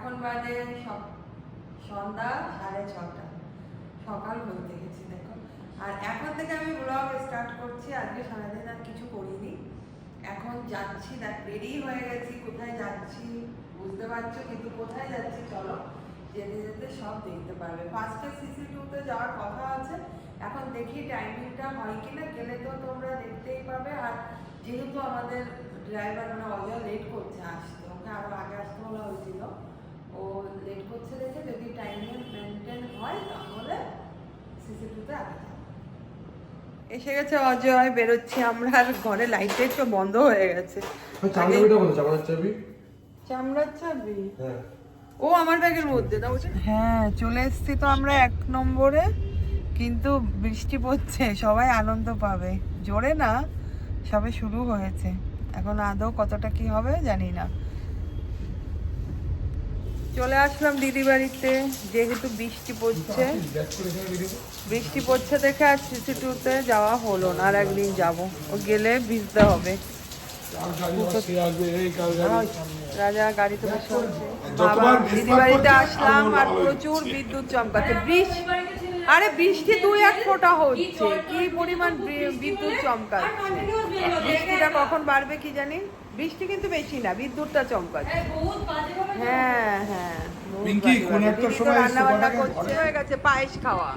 এখন বাজে সন্ধ্যা 6:30, সকাল বলতে গেছি দেখো। আর এখন থেকে আমি ব্লগ স্টার্ট করছি। আজকে সারাদিন আর কিছু করিনি, এখন যাচ্ছি, দেখ রেডি হয়ে গেছি। কোথায় যাচ্ছি বুঝতে পারছো, কিন্তু কোথায় যাচ্ছি চলো যেতে যেতে সব দেখতে পারবে। ফার্স্টে CC2-তে যাওয়ার কথা আছে, এখন দেখি টাইমিংটা হয় কিনা, গেলে তো তোমরা দেখতেই পাবে। আর যেহেতু আমাদের ড্রাইভার মানে অজয় লেট করছে আসতে, ওকে আরো আগে আসতে বলা হয়েছিল, ও লেট করছে দেখে যদি টাইমিং মেনটেন হয় তাহলে CC2-তে আগে যাবো। এসে গেছে অজয়, বেরোচ্ছি আমরা। আর ঘরে লাইটের তো বন্ধ হয়ে গেছে। চামড়ার চাবি ও আমার ব্যাগের মধ্যে দাও। হ্যাঁ চলে এসছি তো আমরা 1 নম্বরে, কিন্তু বৃষ্টি পড়ছে, সবাই আনন্দ পাবে। জোরে না, সবে শুরু হয়েছে, এখন আদৌ কতটা কি হবে জানি না। চলে আসলাম দিদি বাড়িতে, যেহেতু বৃষ্টি পড়ছে। বৃষ্টি পড়ছে দেখে আর CC2-তে যাওয়া হলো না, আর একদিন যাবো, ও গেলে ভিজতে হবে। রাজা গাড়িতে বসে আছে। বাবা দিদি বাড়িতে আসলাম আর প্রচুর বিদ্যুৎ চমকাচ্ছে। আরে বৃষ্টি 2-1 ফোঁটা হচ্ছে, কি পরিমাণ বিদ্যুৎ চমকাচ্ছে। বৃষ্টিটা কখন বাড়বে কি জানি। বৃষ্টি কিন্তু বেশি না, বিদ্যুৎটা চমকাচ্ছে। হ্যাঁ হ্যাঁ, রান্না বান্না করছে, হয়ে গেছে পায়েস খাওয়া।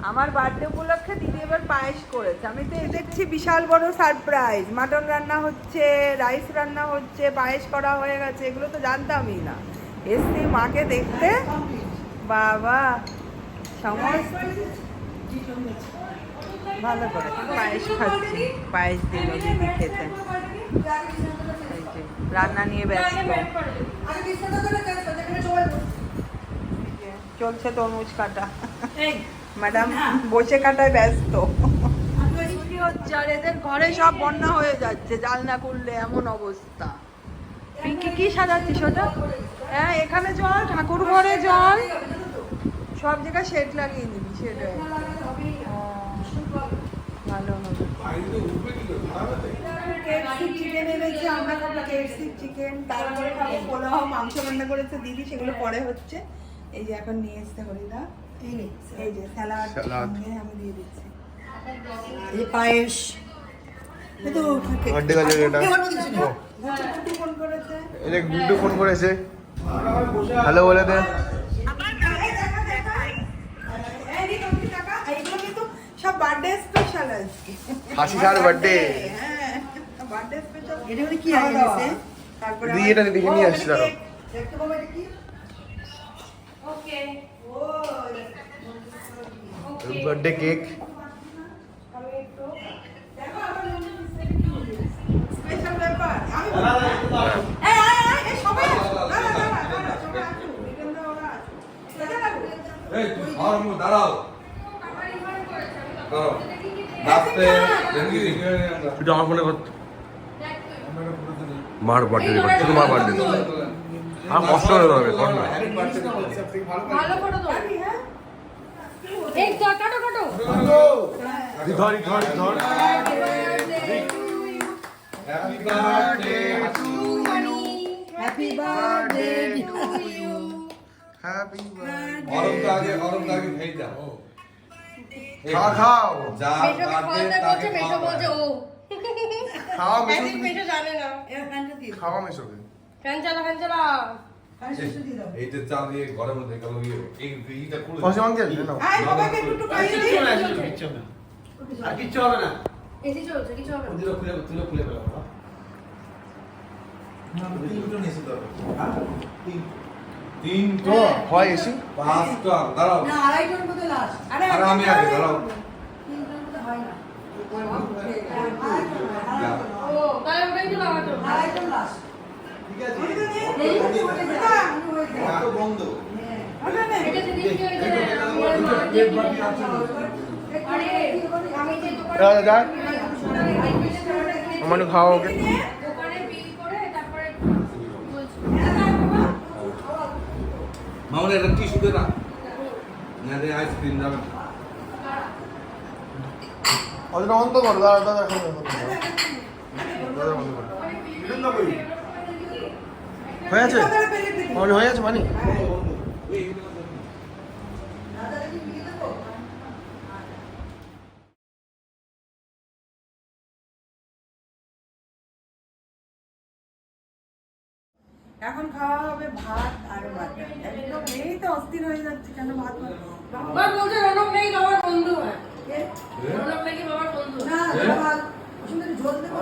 আমার বার্থডে উপলক্ষে দিদি এবার পায়েস করেছে। আমি তো দেখছি বিশাল বড় সারপ্রাইজ। মাটন রান্না হচ্ছে, রাইস রান্না হচ্ছে, পায়েস করা হয়ে গেছে, এগুলো তো জানতামই না। এসছি মাকে দেখতে, বাবা সমস্ত ভালো করে পায়েস খাচ্ছি। পায়েস দিল দিদি খেতে। রান্না নিয়ে ব্যস্ত চলছে, তরমুজ কাটা। ম্যাডাম বসে কাটায় ব্যস্ত। আর এদের ঘরে সব বন্যা হয়ে যাচ্ছে, জানলা খুললে এমন অবস্থা। পিঙ্কি কি সাজাচ্ছিস ওটা? হ্যাঁ এখানে জল, ঠাকুর ঘরে জল, সব জায়গায় শেড লাগিয়ে দিবি। শেড ভালো হবে। চিকেন এনেছি আমরা, চিকেন, তারপরে খাবো পোলাও, মাংস রান্না করেছে দিদি, সেগুলো পরে হচ্ছে। এই যে এখন নিয়ে এসছে হরিদা, এই যে স্যালাড সঙ্গে আমি দিয়ে দিচ্ছি। এই পায়েস ফোন করেছে, হ্যালো বলে দে। সব বার্থডে স্পেশাল আজকে, হাসিসার বার্থডে। হ্যাঁ বার্থডে স্পেশাল। এটা কি আছে? তারপরে দিয়ে এটা দেখে নিয়ে আসছি দাঁড়াও। দেখতে পাবো এটা কি। ওকে ও বার্থডে কেক। স্পেশাল ব্যাপার। আমি এই সবাই আসো, দাঁড়া সবাই আসো, বিকেন্দ্র ওরা আসো। এই তুই খাওয়ার দাঁড়াও নাচতে এটা আমার মনে করতে মার বার্থডে করছে, শুধু মার বার্থডে আর কষ্ট হয়ে যাবে। ভালো ফটো তো এই তো কাটো কাটো ধর ধর ধর। Happy birthday to happy birthday to you. Happy অরম আগে খেয়ে যাও। খাও খাও যা মেশোকে খাওয়াতে বলছে, মেশো বলছে ও খাও এদিক মেশো জানে না। খাওয়া মেশোকে। ফ্যান চালা ফ্যান চালা। এই যে চা দিয়ে ঘরের মধ্যে গেল এইটা খুলে কসে আঙ্কেল না আয় বাবাকে একটু খাইয়ে দিই। আর কিচ্ছু হবে না। এসি চলছে কিছু হবে না। তুলে খুলে ফেলো। তিনটা হয় এসি পাঁচটা দাঁড়াও। না আড়াইটার মধ্যে লাস্ট। আরে আমি আগে দাঁড়াও। তিনটার মধ্যে হয় না। ও তাহলে ওটাই তো লাগাতো। আড়াইটার লাস্ট। ঠিক আছে বন্ধ। এটা সেদিন কি হয়েছে আমি মা দিয়ে আরে আমি যে যা যা দোকানে আমার খাওয়া ওকে। দোকানে বিল করে তারপরে বলছি মামুন এটা টিস্যু দে না না দে আইসক্রিম যাবে ওটা অন তো করো, দাঁড়া দাঁড়া এখন বন্ধ করো। দাঁড়া বন্ধ করো। এটা না কই হয়ে আছে অন হয়ে আছে মানে এখন খাওয়া হবে ভাত আর মাটন। একদম এই তো অস্থির হয়ে যাচ্ছে কেন ভাত বাবা বলছে রনক নেই বাবার বন্ধু হয় রনক নাকি বাবার বন্ধু না বাবা সুন্দর ঝোল দেবো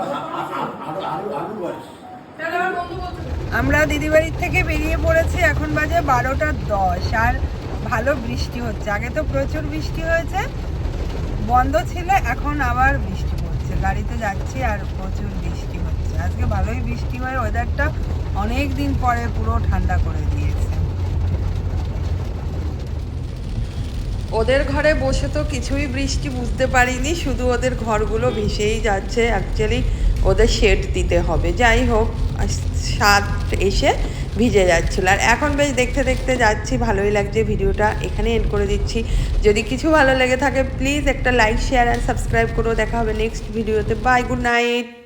তাহলে আমার বন্ধু বলছে আমরা দিদিবাড়ির থেকে বেরিয়ে পড়েছি, এখন বাজে 12:10 আর ভালো বৃষ্টি হচ্ছে। আগে তো প্রচুর বৃষ্টি হয়েছে, বন্ধ ছিল, এখন আবার বৃষ্টি পড়ছে। গাড়িতে যাচ্ছি আর প্রচুর বৃষ্টি হচ্ছে। আজকে ভালোই বৃষ্টি হয়ে ওয়েদারটা অনেক দিন পরে পুরো ঠান্ডা করে দিয়েছে। ওদের ঘরে বসে তো কিছুই বৃষ্টি বুঝতে পারিনি, শুধু ওদের ঘরগুলো ভেসেই যাচ্ছে। অ্যাকচুয়ালি ওদের শেড দিতে হবে, যাই হোক সাত এসে ভিজে যাচ্ছিলো। আর এখন বেশ দেখতে দেখতে যাচ্ছি, ভালোই লাগছে। ভিডিওটা এখানে এন্ড করে দিচ্ছি। যদি কিছু ভালো লেগে থাকে প্লিজ একটা লাইক শেয়ার অ্যান্ড সাবস্ক্রাইব করো। দেখা হবে নেক্সট ভিডিওতে। Bye, good night.